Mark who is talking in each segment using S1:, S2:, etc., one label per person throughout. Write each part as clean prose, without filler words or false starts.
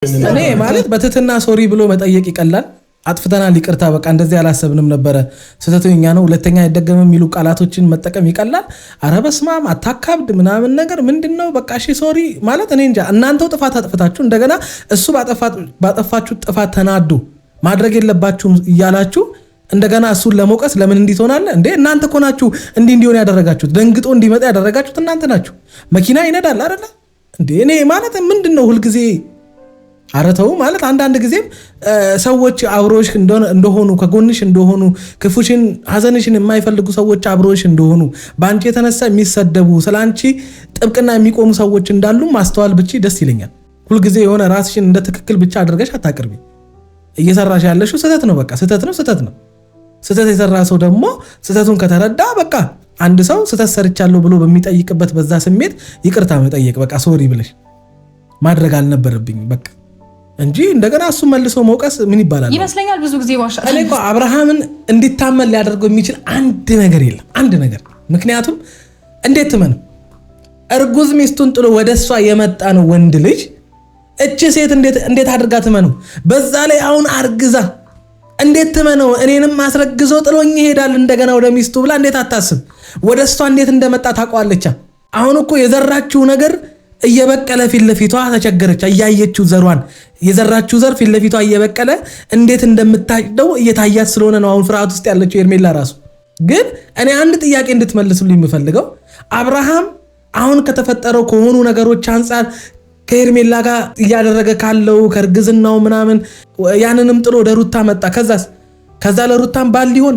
S1: እኔ ማለት በትትና ሶሪ ብሎ መጠየቅ ይቀላል። አጥፍተናል ይቅርታ በቃ እንደዚህ አላሰብንም ነበር ስህተተኛ ነው ሁለተኛ አይደገምም የሚሉ ቃላቶችን መጠቀም ይቀላል። አረ በስማም አታካብድ ምናምን ነገር ምንድነው? በቃ እሺ ሶሪ ማለት እኔ እንጃ። እናንተው ጥፋት አጥፍታችሁ እንደገና እሱ ባጠፋችሁ ጥፋት ተናዱ ማድረግ የለባችሁም እያላችሁ እንደገና እሱን ለሞቀስ ለምን እንዲሆናል እንዴ? እናንተ እኮ ናችሁ እንዲሆን ያደረጋችሁት። ደንግጦ እንዲመጣ ያደረጋችሁት እናንተ ናችሁ። መኪና ይነዳል አይደል እንዴ? እኔ ማለት ምንድነው ሁልጊዜ አረተው ማለት አንዳንድ ጊዜም ሰዎች አብሮሽ እንደሆኑ ከጎንሽ እንደሆኑ ክፉሽን ሐዘንሽን የማይፈልጉ ሰዎች አብሮሽ እንደሆኑ ባንቺ የተነሳ የሚሰደቡ ስላንቺ ጥብቅና የሚቆሙ ሰዎች እንዳሉ ማስተዋል ብቻ ደስ ይለኛል። ሁልጊዜ የሆነ ራስሽን እንደ ትክክል ብቻ አድርገሽ አታቅርቢ። እየሰራሽ ያለሽው ስህተት ነው። በቃ ስህተት ነው። ስህተት የሰራ ሰው ደግሞ ስህተቱን ከተረዳ በቃ አንድ ሰው ስህተት ሰርቻለሁ ብሎ በሚጠይቅበት በዛ ስሜት ይቅርታ መጠየቅ በቃ ሶሪ ብለሽ ማድረግ አልነበረብኝ በቃ እንጂ እንደገና እሱ መልሶ መውቀስ ምን ይባላል
S2: ይመስለኛል። ብዙ ጊዜ ዋሻ
S1: እኔ እኮ አብርሃምን እንዲታመን ሊያደርገው የሚችል አንድ ነገር የለም፣ አንድ ነገር። ምክንያቱም እንዴት ትመን እርጉዝ ሚስቱን ጥሎ ወደሷ የመጣ ነው ወንድ ልጅ። እቺ ሴት እንዴት አድርጋ ትመነው? በዛ ላይ አሁን አርግዛ እንዴት ትመነው? እኔንም ማስረግዞ ጥሎኝ ይሄዳል እንደገና ወደ ሚስቱ ብላ እንዴት አታስብ? ወደሷ እንዴት እንደመጣ ታውቀዋለች። አሁን እኮ የዘራችው ነገር እየበቀለ ፊት ለፊቷ ተቸገረች። እያየችው ዘሯን የዘራችው ዘር ፊት ለፊቷ እየበቀለ እንዴት እንደምታጭደው እየታያት ስለሆነ ነው አሁን ፍርሃት ውስጥ ያለችው ሄርሜላ ራሱ። ግን እኔ አንድ ጥያቄ እንድትመልሱልኝ የምፈልገው አብርሃም አሁን ከተፈጠረው ከሆኑ ነገሮች አንጻር ከሄርሜላ ጋር እያደረገ ካለው ከእርግዝናው ምናምን ያንንም ጥሎ ወደ ሩታ መጣ። ከዛ ለሩታም ባል ሊሆን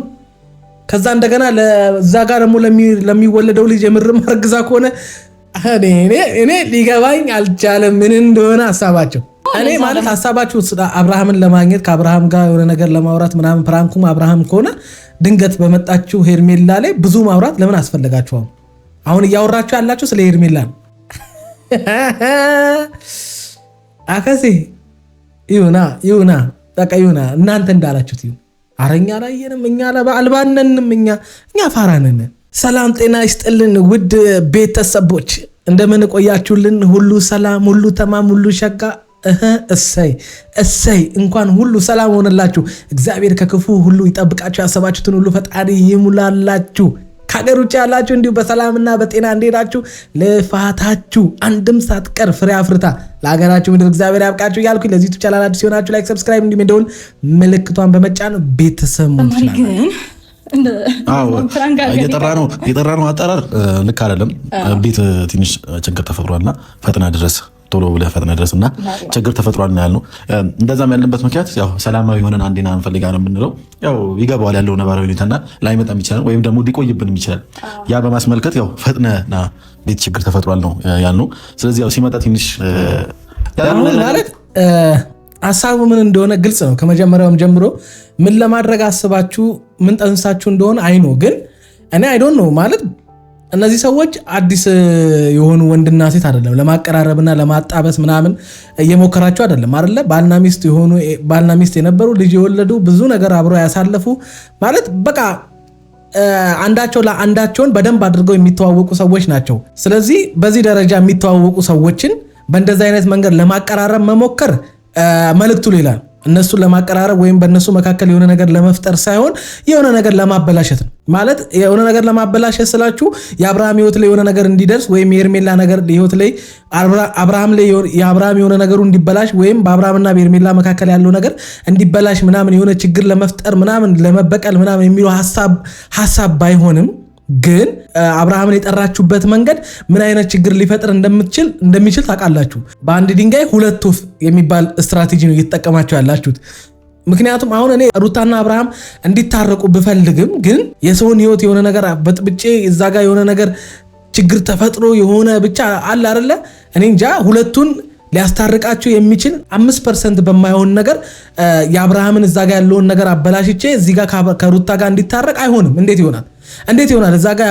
S1: ከዛ እንደገና ለዛ ጋር ደግሞ ለሚወለደው ልጅ የምርም አርግዛ ከሆነ እኔ ሊገባኝ አልቻለም ምን እንደሆነ ሐሳባቸው። እኔ ማለት ሐሳባችሁ አብርሃምን ለማግኘት ከአብርሃም ጋር የሆነ ነገር ለማውራት ምናምን ፕራንኩም አብርሃም ከሆነ ድንገት በመጣችሁ ሄርሜላ ላይ ብዙ ማውራት ለምን አስፈልጋችሁ? አሁን እያወራችሁ ያላችሁ ስለ ሄርሜላ ነው። አከሲ ይሁና በቃ ይሁና እናንተ እንዳላችሁት ይሁን። አረኛ አላየንም እኛ አልባነንም እኛ ፋራነን። ሰላም ጤና ይስጥልን ውድ ቤተሰቦች እንደምን ቆያችሁልን? ሁሉ ሰላም ሁሉ ተማም ሁሉ ሸጋ እሰይ እንኳን ሁሉ ሰላም ሆነላችሁ። እግዚአብሔር ከክፉ ሁሉ ይጠብቃችሁ፣ ያሰባችሁትን ሁሉ ፈጣሪ ይሙላላችሁ። ከሀገር ውጭ ያላችሁ እንዲሁ በሰላምና በጤና እንደሄዳችሁ ልፋታችሁ አንድም ሳትቀር ፍሬ አፍርታ ለሀገራችሁ ምድር እግዚአብሔር ያብቃችሁ እያልኩ ለዚህ ዩቲዩብ ቻናል አዲስ ሲሆናችሁ ላይክ፣ ሰብስክራይብ እንዲሁም ደውል ምልክቷን በመጫን ቤተሰብ መሆን ይችላል።
S3: የጠራ ነው አጠራር ልክ አይደለም። ቤት ትንሽ ችግር ተፈጥሯልና ፈጥና ድረስ ቶሎ ብለህ ፈጥና ድረስና ችግር ተፈጥሯል ያልነው። እንደዛም ያለበት ምክንያት ያው ሰላማዊ ሆነን አንዴና እንፈልጋ ነው የምንለው። ያው ይገባዋል ያለው ነባራዊ ሁኔታና ላይመጣም ይችላል ወይም ደግሞ ሊቆይብንም ይችላል። ያ በማስመልከት ያው ፈጥነና ቤት ችግር ተፈጥሯል ነው ያልነው። ስለዚህ ያው ሲመጣ ትንሽ
S1: ማለት ሐሳቡ ምን እንደሆነ ግልጽ ነው። ከመጀመሪያውም ጀምሮ ምን ለማድረግ አስባችሁ ምን ጠንሳችሁ እንደሆነ አይኖ። ግን እኔ አይዶን ነው ማለት እነዚህ ሰዎች አዲስ የሆኑ ወንድና ሴት አይደለም ለማቀራረብና ለማጣበስ ምናምን እየሞከራቸው አይደለም አይደለ? ባልና ሚስት የነበሩ ልጅ የወለዱ ብዙ ነገር አብረው ያሳለፉ ማለት በቃ አንዳቸው ለአንዳቸውን በደንብ አድርገው የሚተዋወቁ ሰዎች ናቸው። ስለዚህ በዚህ ደረጃ የሚተዋወቁ ሰዎችን በእንደዚህ አይነት መንገድ ለማቀራረብ መሞከር መልእክቱ ሌላ ነው። እነሱን ለማቀራረብ ወይም በእነሱ መካከል የሆነ ነገር ለመፍጠር ሳይሆን የሆነ ነገር ለማበላሸት ነው። ማለት የሆነ ነገር ለማበላሸት ስላችሁ የአብርሃም ህይወት ላይ የሆነ ነገር እንዲደርስ ወይም የሄርሜላ ነገር ህይወት ላይ የአብርሃም የሆነ ነገሩ እንዲበላሽ ወይም በአብርሃምና በሄርሜላ መካከል ያለው ነገር እንዲበላሽ ምናምን የሆነ ችግር ለመፍጠር ምናምን ለመበቀል ምናምን የሚለው ሐሳብ ባይሆንም ግን አብርሃምን የጠራችሁበት መንገድ ምን አይነት ችግር ሊፈጥር እንደሚችል ታውቃላችሁ። በአንድ ድንጋይ ሁለት ወፍ የሚባል ስትራቴጂ ነው እየተጠቀማችሁ ያላችሁት። ምክንያቱም አሁን እኔ ሩታና አብርሃም እንዲታረቁ ብፈልግም ግን የሰውን ህይወት የሆነ ነገር በጥብጬ እዛ ጋር የሆነ ነገር ችግር ተፈጥሮ የሆነ ብቻ አለ አይደለ? እኔ እንጃ ሁለቱን ሊያስታርቃችሁ የሚችል 5% በማይሆን ነገር የአብርሃምን እዛ ጋር ያለውን ነገር አበላሽቼ እዚህ ጋር ከሩታ ጋር እንዲታረቅ አይሆንም። እንዴት ይሆናል? እዛ ጋር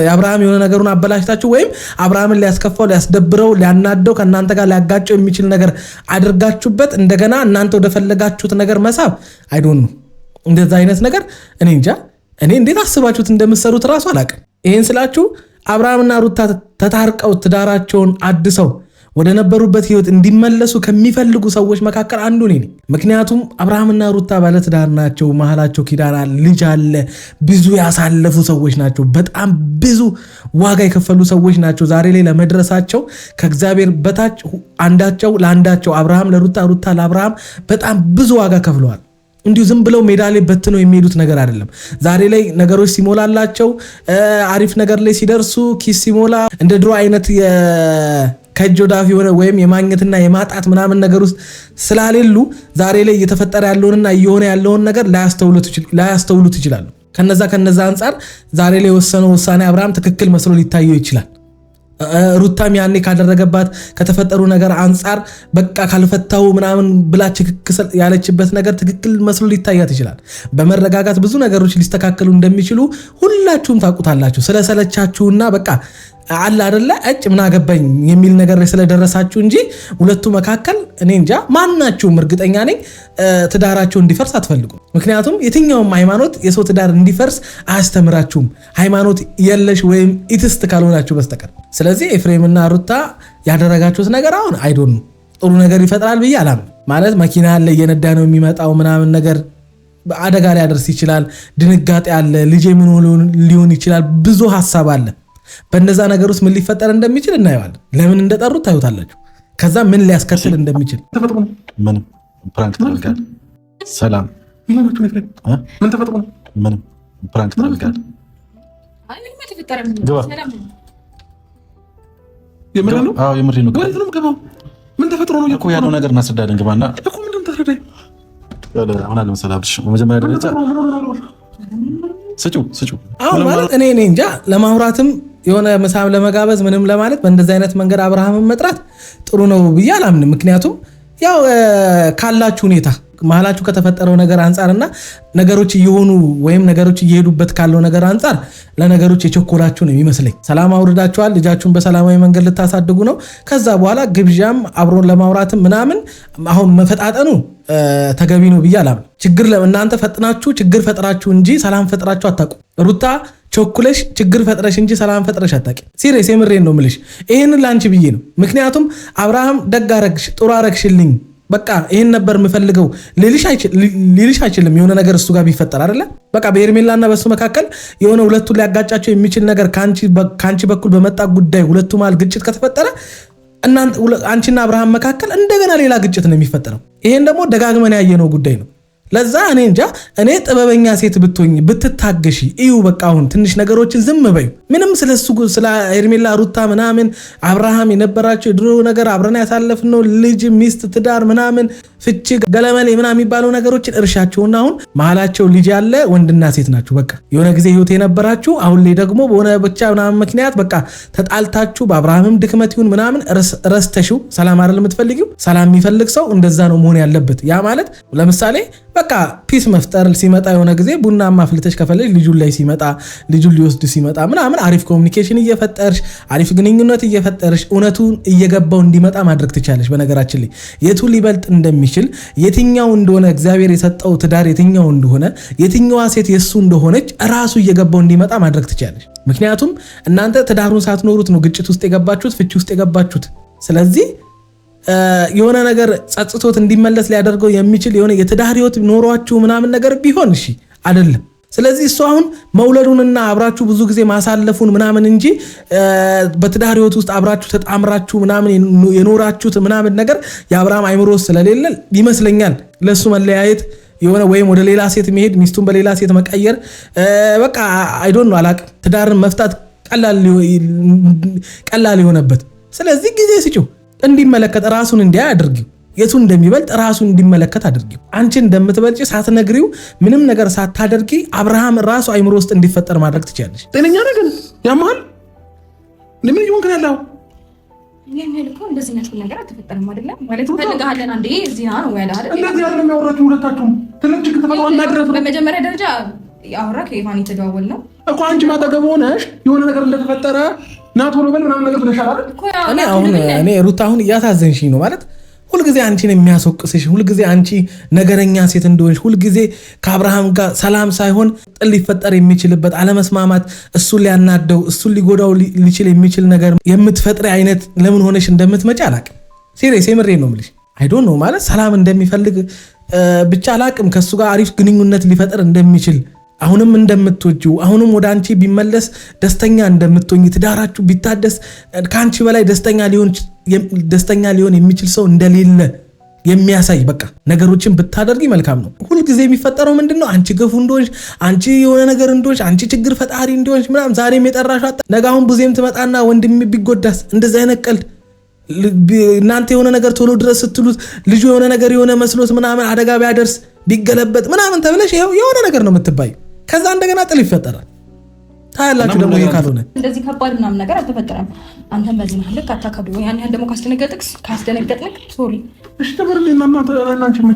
S1: የአብርሃም የሆነ ነገሩን አበላሽታችሁ ወይም አብርሃምን ሊያስከፋው፣ ሊያስደብረው፣ ሊያናደው ከእናንተ ጋር ሊያጋጨው የሚችል ነገር አድርጋችሁበት እንደገና እናንተ ወደፈለጋችሁት ነገር መሳብ አይዶን ነው። እንደዛ አይነት ነገር እኔ እንጃ። እኔ እንዴት አስባችሁት እንደምትሰሩት እራሱ አላውቅም። ይሄን ስላችሁ አብርሃምና ሩታ ተታርቀው ትዳራቸውን አድሰው ወደ ነበሩበት ህይወት እንዲመለሱ ከሚፈልጉ ሰዎች መካከል አንዱ ነኝ። ምክንያቱም አብርሃምና ሩታ ባለትዳር ናቸው። መሀላቸው ኪዳን አለ፣ ልጅ አለ፣ ብዙ ያሳለፉ ሰዎች ናቸው። በጣም ብዙ ዋጋ የከፈሉ ሰዎች ናቸው። ዛሬ ላይ ለመድረሳቸው ከእግዚአብሔር በታች አንዳቸው ለአንዳቸው አብርሃም ለሩታ፣ ሩታ ለአብርሃም በጣም ብዙ ዋጋ ከፍለዋል። እንዲሁ ዝም ብለው ሜዳ ላይ በትነው የሚሄዱት ነገር አይደለም። ዛሬ ላይ ነገሮች ሲሞላላቸው አሪፍ ነገር ላይ ሲደርሱ ኪስ ሲሞላ እንደ ድሮ አይነት ከእጅ ወዳፍ የሆነ ወይም የማግኘትና የማጣት ምናምን ነገር ውስጥ ስላሌሉ ዛሬ ላይ እየተፈጠረ ያለውንና እየሆነ ያለውን ነገር ላያስተውሉት ይችላሉ። ከነዛ አንጻር ዛሬ ላይ የወሰነው ውሳኔ አብርሃም ትክክል መስሎ ሊታየው ይችላል። ሩታም ያኔ ካደረገባት ከተፈጠሩ ነገር አንጻር በቃ ካልፈታው ምናምን ብላ ችክክ ያለችበት ነገር ትክክል መስሎ ሊታያት ይችላል። በመረጋጋት ብዙ ነገሮች ሊስተካከሉ እንደሚችሉ ሁላችሁም ታውቁታላችሁ። ስለሰለቻችሁና በቃ አለ አይደለ እጭ ምን አገባኝ የሚል ነገር ላይ ስለደረሳችሁ እንጂ ሁለቱ መካከል እኔ እንጃ ማናችሁም እርግጠኛ ነኝ ትዳራቸው እንዲፈርስ አትፈልጉም። ምክንያቱም የትኛውም ሃይማኖት የሰው ትዳር እንዲፈርስ አያስተምራችሁም፣ ሃይማኖት የለሽ ወይም ኢትስት ካልሆናችሁ በስተቀር። ስለዚህ ኤፍሬምና ሩታ ያደረጋችሁት ነገር አሁን አይዶን ጥሩ ነገር ይፈጥራል ብዬ አላምንም። ማለት መኪና አለ እየነዳ ነው የሚመጣው ምናምን ነገር አደጋ ላይ ያደርስ ይችላል። ድንጋጤ አለ፣ ልጄ ምን ሊሆን ይችላል፣ ብዙ ሀሳብ አለ። በእነዛ ነገር ውስጥ ምን ሊፈጠር እንደሚችል እናየዋለን። ለምን እንደጠሩት ታዩታላችሁ። ከዛ ምን ሊያስከትል እንደሚችል
S3: ምንም ፕራንክ ታደርጋለህ። ሰላም ምን ተፈጥሮ ነው? ምንም ፕራንክ ታደርጋለህ። የምሬን ነው። አዎ የምሬን ነው። ምን ተፈጥሮ ነው እኮ ያለው ነገር እናስረዳለን። ግባና እኮ ምንም ተፈጥሮ አሁን አለ መሰላብሽ በመጀመሪያ ደረጃ ስጩ
S1: አሁን ማለት እኔ እንጃ ለማውራትም የሆነ ምሳም ለመጋበዝ ምንም ለማለት በእንደዚህ አይነት መንገድ አብርሃምን መጥራት ጥሩ ነው ብዬ አላምንም። ምክንያቱም ያው ካላችሁ ሁኔታ መሀላችሁ ከተፈጠረው ነገር አንጻርና ነገሮች እየሆኑ ወይም ነገሮች እየሄዱበት ካለው ነገር አንጻር ለነገሮች የቸኮላችሁ ነው የሚመስለኝ። ሰላም አውርዳችኋል። ልጃችሁን በሰላማዊ መንገድ ልታሳድጉ ነው። ከዛ በኋላ ግብዣም አብሮን ለማውራትም ምናምን አሁን መፈጣጠኑ ተገቢ ነው ብዬ አላምንም። ችግር እናንተ ፈጥናችሁ ችግር ፈጥራችሁ እንጂ ሰላም ፈጥራችሁ አታውቁ። ሩታ ቸኩለሽ ችግር ፈጥረሽ እንጂ ሰላም ፈጥረሽ አታውቂ። ሲሪየስ የምሬን ነው የምልሽ። ይሄንን ላንቺ ብዬ ነው። ምክንያቱም አብርሃም ደግ አረግሽ፣ ጥሩ አረግሽልኝ፣ በቃ ይሄን ነበር የምፈልገው ሊልሽ አይችልም። የሆነ ነገር እሱ ጋር ቢፈጠር አይደለ በቃ በኤርሜላና በሱ መካከል የሆነ ሁለቱን ሊያጋጫቸው የሚችል ነገር ካንቺ በኩል በመጣ ጉዳይ ሁለቱ መሃል ግጭት ከተፈጠረ አንቺና አብርሃም መካከል እንደገና ሌላ ግጭት ነው የሚፈጠረው። ይሄን ደግሞ ደጋግመን ያየነው ጉዳይ ነው። ለዛ እኔ እንጃ እኔ ጥበበኛ ሴት ብትሆኝ ብትታገሺ እዩ። በቃ አሁን ትንሽ ነገሮችን ዝም በዩ። ምንም ስለሱ ስለ ሄርሜላ ሩታ ምናምን አብርሃም የነበራቸው ድሮ ነገር አብረን ያሳለፍነው ልጅ ሚስት ትዳር ምናምን ፍቺ ገለመሌ ምናምን የሚባለው ነገሮችን እርሻቸውና አሁን መሀላቸው ልጅ ያለ ወንድና ሴት ናችሁ። በቃ የሆነ ጊዜ ህይወት የነበራችሁ አሁን ላይ ደግሞ በሆነ ብቻ ምናምን ምክንያት በቃ ተጣልታችሁ በአብርሃምም ድክመት ይሁን ምናምን ረስተሽው ሰላም አይደል የምትፈልጊው። ሰላም የሚፈልግ ሰው እንደዛ ነው መሆን ያለበት። ያ ማለት ለምሳሌ በቃ ፒስ መፍጠር ሲመጣ የሆነ ጊዜ ቡናማ ፍልተሽ ከፈለሽ ልጁን ላይ ሲመጣ ልጁን ሊወስድ ሲመጣ ምናምን አሪፍ ኮሚኒኬሽን እየፈጠርሽ አሪፍ ግንኙነት እየፈጠርሽ እውነቱን እየገባው እንዲመጣ ማድረግ ትቻለሽ። በነገራችን ላይ የቱ ሊበልጥ እንደሚችል የትኛው እንደሆነ እግዚአብሔር የሰጠው ትዳር የትኛው እንደሆነ የትኛዋ ሴት የሱ እንደሆነች ራሱ እየገባው እንዲመጣ ማድረግ ትቻለሽ። ምክንያቱም እናንተ ትዳሩን ሳትኖሩት ነው ግጭት ውስጥ የገባችሁት፣ ፍቺ ውስጥ የገባችሁት። ስለዚህ የሆነ ነገር ጸጽቶት እንዲመለስ ሊያደርገው የሚችል የሆነ የትዳር ህይወት ኖሯችሁ ምናምን ነገር ቢሆን እሺ አይደለም። ስለዚህ እሱ አሁን መውለዱንና አብራችሁ ብዙ ጊዜ ማሳለፉን ምናምን እንጂ በትዳር ህይወት ውስጥ አብራችሁ ተጣምራችሁ ምናምን የኖራችሁት ምናምን ነገር የአብርሃም አይምሮ ስለሌለ ይመስለኛል ለሱ መለያየት የሆነ ወይም ወደ ሌላ ሴት መሄድ ሚስቱን በሌላ ሴት መቀየር በቃ አይ ዶንት ኖ አላቅም ትዳርን መፍታት ቀላል የሆነበት። ስለዚህ ጊዜ ስጪው እንዲመለከት ራሱን እንዲያ አድርጊው። የቱ እንደሚበልጥ ራሱን እንዲመለከት አድርጊው። አንቺ እንደምትበልጪ ሳትነግሪው ምንም ነገር ሳታደርጊ አብርሃም ራሱ አይምሮ ውስጥ እንዲፈጠር ማድረግ ትችላለሽ።
S2: ጤነኛ ነገር ያማል ለምን ይሁን kan ያለው
S4: የኔልኮ እንደዚህ ነገር አትፈጠርም አይደለም ማለት ፈልጋለን አንዴ እዚህ ነው ያለ አይደል?
S2: እንደዚህ ያለው የሚያወራችሁ ሁለታችሁም ትልቅ ችግር ተፈጥሯል። እናድረስ
S4: በመጀመሪያ ደረጃ ያወራ ከኢቫን የተደዋወል ነው
S2: እኮ አንቺ ማጠገብ ሆነሽ የሆነ ነገር እንደተፈጠረ ናቶሎ በል ምናምን ነገር ብለሻል አይደል?
S1: እኔ ሩታ አሁን እያሳዘንሽኝ ነው ማለት ሁልጊዜ አንቺን የሚያስወቅስሽ፣ ሁልጊዜ አንቺ ነገረኛ ሴት እንደሆንሽ፣ ሁልጊዜ ከአብርሃም ጋር ሰላም ሳይሆን ጥል ሊፈጠር የሚችልበት አለመስማማት፣ እሱን ሊያናደው እሱን ሊጎዳው ሊችል የሚችል ነገር የምትፈጥሪ አይነት ለምን ሆነሽ እንደምትመጪ አላቅም። ሲሪየስ የምሬ ነው የምልሽ። አይ ዶንት ኖ ማለት ሰላም እንደሚፈልግ ብቻ አላቅም። ከሱ ጋር አሪፍ ግንኙነት ሊፈጥር እንደሚችል አሁንም እንደምትወጂው አሁንም ወደ አንቺ ቢመለስ ደስተኛ እንደምትሆኝ ትዳራችሁ ቢታደስ ከአንቺ በላይ ደስተኛ ሊሆን የሚችል ሰው እንደሌለ የሚያሳይ በቃ ነገሮችን ብታደርጊ መልካም ነው። ሁልጊዜ የሚፈጠረው ምንድነው? አንቺ ክፉ እንደሆንሽ፣ አንቺ የሆነ ነገር እንደሆንሽ፣ አንቺ ችግር ፈጣሪ እንደሆንሽ ምናምን ዛሬም የጠራሽ አጣ ነገ አሁን ብዙም ትመጣና ወንድም ቢጎዳስ እንደዛ አይነት ቀልድ እናንተ የሆነ ነገር ቶሎ ድረስ ስትሉት ልጁ የሆነ ነገር የሆነ መስሎት ምናምን አደጋ ቢያደርስ ቢገለበጥ ምናምን ተብለሽ የሆነ ነገር ነው የምትባይ። ከዛ እንደገና ጥል ይፈጠራል። ታያላችሁ ደግሞ ይሄ ካልሆነ
S4: እንደዚህ ከባድ ምናምን ነገር አልተፈጠረም። አንተም በዚህ ማለት ልክ አታከብዱ። ያን ያህል ደግሞ ካስደነገጥንክ ሶሪ።
S2: እሺ ተበርልኝና እናንተ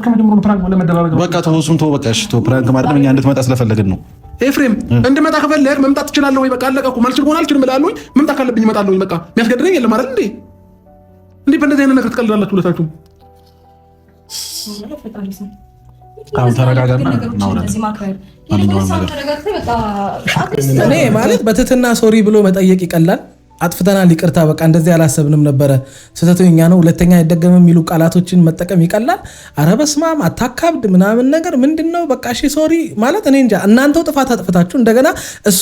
S2: ከመጀመሩ ፕራንክ ለመደራረግ
S3: በቃ ተወሱም ተው በቃ። እሺ ተው ፕራንክ ማድረግ እኛ እንድትመጣ ስለፈለግን ነው።
S2: ኤፍሬም እንድመጣ ከፈለግ መምጣት ትችላለህ ወይ? በቃ አለቀ እኮ። ማልችል ሆነ አልችልም እላለሁኝ። መምጣት ካለብኝ እመጣለሁኝ። በቃ የሚያስገድደኝ የለም አይደል እንዴ? እንዴ በእንደዚህ አይነት ነገር ትቀልዳላችሁ ሁለታችሁ?
S3: አሁን ተረጋጋና
S1: እኔ ማለት በትትና ሶሪ ብሎ መጠየቅ ይቀላል። አጥፍተናል ይቅርታ በቃ እንደዚህ አላሰብንም ነበረ ስህተቱ የኛ ነው ሁለተኛ አይደገምም የሚሉ ቃላቶችን መጠቀም ይቀላል። ኧረ በስመ አብ አታካብድ ምናምን ነገር ምንድነው? በቃ እሺ ሶሪ ማለት እኔ እንጃ። እናንተው ጥፋት አጥፍታችሁ እንደገና እሱ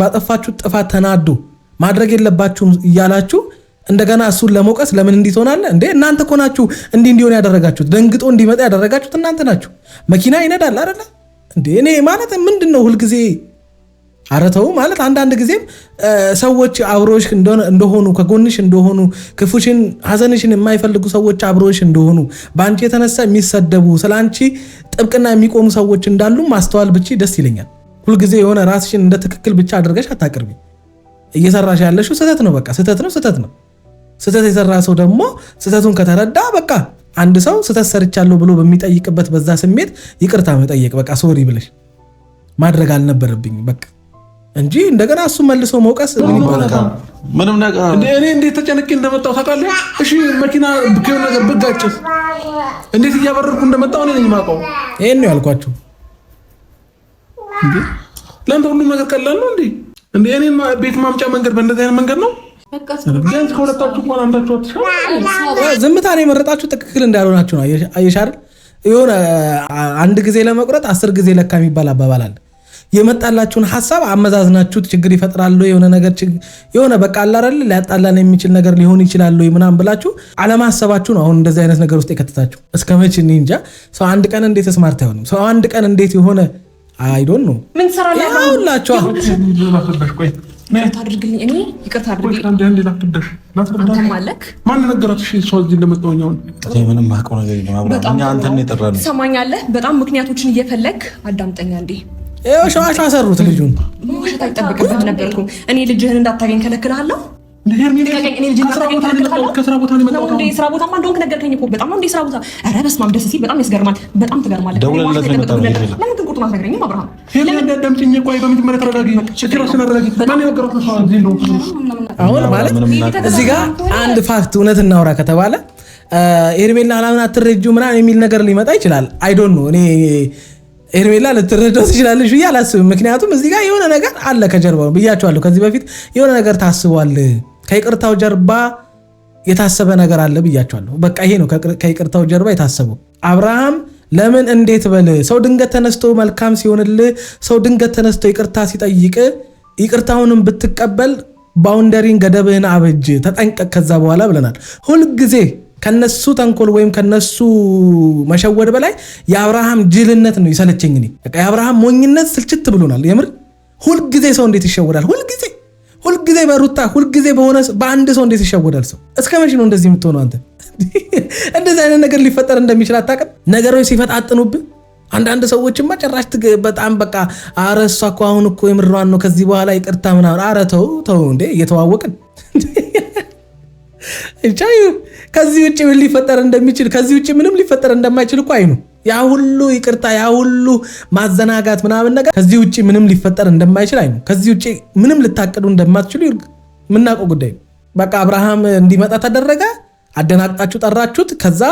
S1: ባጠፋችሁ ጥፋት ተናዱ ማድረግ የለባችሁም እያላችሁ እንደገና እሱን ለመውቀስ ለምን እንዲህ ትሆናለህ እንዴ? እናንተ እኮ ናችሁ እንዲሆን ያደረጋችሁት። ደንግጦ እንዲመጣ ያደረጋችሁት እናንተ ናችሁ። መኪና ይነዳል አይደለ እንዴ? እኔ ማለት ምንድነው ሁልጊዜ አረተው ማለት አንዳንድ ጊዜም ሰዎች አብሮሽ እንደሆኑ ከጎንሽ እንደሆኑ ክፉሽን ሐዘንሽን የማይፈልጉ ሰዎች አብሮሽ እንደሆኑ በአንቺ የተነሳ የሚሰደቡ ስላንቺ ጥብቅና የሚቆሙ ሰዎች እንዳሉ ማስተዋል ብቻ ደስ ይለኛል። ሁልጊዜ የሆነ ራስሽን እንደ ትክክል ብቻ አድርገሽ አታቅርቢ። እየሰራሽ ያለሽው ስህተት ነው። በቃ ስህተት ነው። ስህተት የሰራ ሰው ደግሞ ስህተቱን ከተረዳ በቃ አንድ ሰው ስህተት ሰርቻለሁ ብሎ በሚጠይቅበት በዛ ስሜት ይቅርታ መጠየቅ በቃ ሶሪ ብለሽ ማድረግ አልነበረብኝ በቃ እንጂ እንደገና እሱ መልሶ መውቀስ
S3: ምንም ነገር
S2: እኔ እንዴት ተጨነቄ እንደመጣሁ ታውቃለህ? እሺ መኪና ብከው ነገር ብጋጭስ እንዴት እያበረርኩ እንደመጣሁ እኔ ነኝ የማውቀው።
S1: ይሄን ነው ያልኳችሁ
S2: እንዴ። ለአንተ ሁሉም ነገር ቀላል ነው እንዴ? እንዴ እኔ ቤት ማምጫ መንገድ በእንደዚህ አይነት መንገድ ነው? ቢያንስ ከሁለታችሁ እንኳን አንዳችሁ አትሻሉ።
S1: ዝምታን የመረጣችሁ ትክክል እንዳልሆናችሁ ነው። አየሽ አይደል? የሆነ አንድ ጊዜ ለመቁረጥ 10 ጊዜ ለካ የሚባል አባባል አለ። የመጣላችሁን ሐሳብ አመዛዝናችሁት ችግር ይፈጥራሉ የሆነ ነገር የሆነ በቃ አላረል ሊያጣላን የሚችል ነገር ሊሆን ይችላል ወይ ምናምን ብላችሁ አለማሰባችሁ ነው አሁን እንደዚህ አይነት ነገር ውስጥ የከተታችሁ። እስከመቼ እኔ እንጃ። ሰው አንድ ቀን እንዴት ስማርት አይሆንም? ሰው አንድ ቀን እንዴት የሆነ አይ ዶንት ኖ
S4: ምን ሰራላችሁ?
S1: ያውላችሁ
S4: ይቅርታ አድርግልኝ። እኔ ይቅርታ አድርግልኝ። አንተም አለክ
S2: ማን ነገራት? እሺ ሰው እዚህ እንደመጣሁኝ አሁን
S3: ምንም አውቀው ነገር የለም። እኛ አንተን የጠራነው
S4: ትሰማኛለህ? በጣም ምክንያቶችን እየፈለግ አዳምጠኛ እንዴ።
S1: ይኸው ሸዋሻ ሰሩት ልጁን
S4: ውሸት አይጠበቅብህም ነበርኩ። እኔ ልጅህን እንዳታገኝ ከለክልሃለሁ።
S2: ከስራ ቦታ ነው የመጣሁት።
S4: እንዴ ስራ ቦታ ማን እንደሆንክ ነገርከኝ እኮ። በጣም ነው እንዴ ስራ ቦታ። ኧረ በስመ አብ ደስ ሲል በጣም ያስገርማል። በጣም ትገርማለህ።
S3: ደውለለት ነው የመጣው።
S4: ለምን ግን ቁርጡን አትነግረኝም አብርሃም?
S2: ለምን ቆይ በመጀመሪያ ተረጋጊ። ችግራችን አረጋጊ። ማን የነገረው ነው? እዚህ ነው
S1: አሁን ማለት እዚህ ጋር አንድ ፋክት እውነት እናውራ ከተባለ ኤርሜላ አላምን አትረጂው ምናምን የሚል ነገር ሊመጣ ይችላል። አይ ዶንት ኖ እኔ ኤርሜላ ልትረዳው ትችላለች ብዬ አላስብም። ምክንያቱም እዚህ ጋር የሆነ ነገር አለ ከጀርባው ብያቸዋለሁ። ከዚህ በፊት የሆነ ነገር ታስቧል። ከይቅርታው ጀርባ የታሰበ ነገር አለ ብያቸዋለሁ። በቃ ይሄ ነው ከይቅርታው ጀርባ የታሰበው። አብርሃም ለምን እንዴት በል ሰው ድንገት ተነስቶ መልካም ሲሆንልህ፣ ሰው ድንገት ተነስቶ ይቅርታ ሲጠይቅ ይቅርታውንም ብትቀበል ባውንደሪን ገደብህን አበጅ፣ ተጠንቀቅ ከዛ በኋላ ብለናል። ሁልጊዜ ከነሱ ተንኮል ወይም ከነሱ መሸወድ በላይ የአብርሃም ጅልነት ነው ይሰለቸኝ። እኔ በቃ የአብርሃም ሞኝነት ስልችት ብሎናል። የምር ሁልጊዜ ሰው እንዴት ይሸወዳል? ሁልጊዜ በሩታ ሁልጊዜ በሆነ በአንድ ሰው እንዴት ይሸወዳል ሰው? እስከ መቼ ነው እንደዚህ የምትሆነው አንተ? እንደዚህ አይነት ነገር ሊፈጠር እንደሚችል አታውቅም? ነገሮች ሲፈጣጥኑብህ አንዳንድ ሰዎችማ ጭራሽ በጣም በቃ ኧረ እሷ እኮ አሁን እኮ የምሯን ነው ከዚህ በኋላ ይቅርታ ምናምን። ኧረ ተው እንዴ እየተዋወቅን ከዚህ ውጭ ምን ሊፈጠር እንደሚችል ከዚህ ውጭ ምንም ሊፈጠር እንደማይችል እኮ አይኑ ያ ሁሉ ይቅርታ ያ ሁሉ ማዘናጋት ምናምን ነገር ከዚህ ውጭ ምንም ሊፈጠር እንደማይችል አይኑ ከዚህ ውጭ ምንም ልታቀዱ እንደማትችሉ የምናውቀው ጉዳይ ነው። በቃ አብርሃም እንዲመጣ ተደረገ። አደናቅጣችሁ ጠራችሁት። ከዛ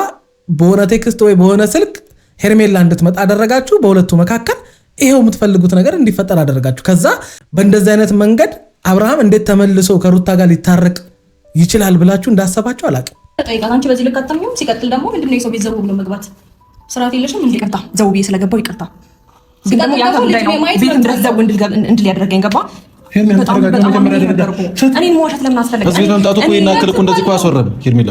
S1: በሆነ ቴክስት ወይ በሆነ ስልክ ሄርሜላ እንድትመጣ አደረጋችሁ። በሁለቱ መካከል ይሄው የምትፈልጉት ነገር እንዲፈጠር አደረጋችሁ። ከዛ በእንደዚህ አይነት መንገድ አብርሃም እንዴት ተመልሶ ከሩታ ጋር ሊታረቅ ይችላል ብላችሁ እንዳሰባችሁ አላውቅም።
S4: ጠይቃት አንቺ በዚህ ልክ አታምኚም። ሲቀጥል ደግሞ ምንድነው የሰው ቤት ዘው ብሎ መግባት ስርዓት የለሽም እንዴ? ይቅርታ ዘው ብዬ ስለገባው ይቅርታ። ግን ደግሞ ያንተ ጉዳይ ነው ቤት ድረስ ዘው እንድል ያደረገኝ ገባ። በጣም እኔ መዋሸት ለምን አስፈለገ?
S3: እዚህ መምጣቱ እኮ ይናከል እኮ እንደዚህ እኮ አስወረም ሄርሜላ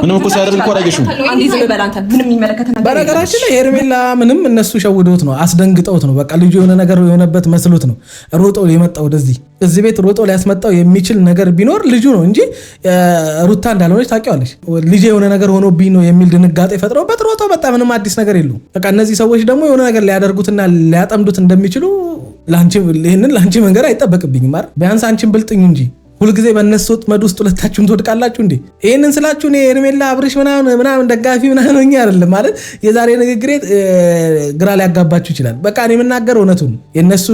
S3: ምንም እኮ ሳያደርግ እኮ አላየሽም።
S4: አንዴ ዝም በል አንተ። ምንም የሚመለከተ ነገር
S1: በነገራችን ላይ ሄርሜላ ምንም እነሱ ሸውዶት ነው አስደንግጠውት ነው። በቃ ልጁ የሆነ ነገር የሆነበት መስሎት ነው ሮጦ የመጣው ወደዚህ እዚህ ቤት ሮጦ ሊያስመጣው የሚችል ነገር ቢኖር ልጁ ነው እንጂ ሩታ እንዳልሆነች ታውቂዋለሽ። ልጄ የሆነ ነገር ሆኖብኝ ነው የሚል ድንጋጤ ፈጥረውበት ሮጦ በጣ ምንም አዲስ ነገር የለውም። በቃ እነዚህ ሰዎች ደግሞ የሆነ ነገር ሊያደርጉትና ሊያጠምዱት እንደሚችሉ ይህንን ለአንቺ መንገድ አይጠበቅብኝም አይደል? ቢያንስ አንቺን ብልጥኝ እንጂ ሁልጊዜ በእነሱ ወጥመድ ውስጥ ሁለታችሁም ትወድቃላችሁ እንዴ? ይህንን ስላችሁ እኔ ሄርሜላ አብርሽ ምናምን ደጋፊ ምናምን አይደለም ማለት የዛሬ ንግግሬ ግራ ሊያጋባችሁ ይችላል። በቃ እኔ የምናገር እውነቱን የእነሱ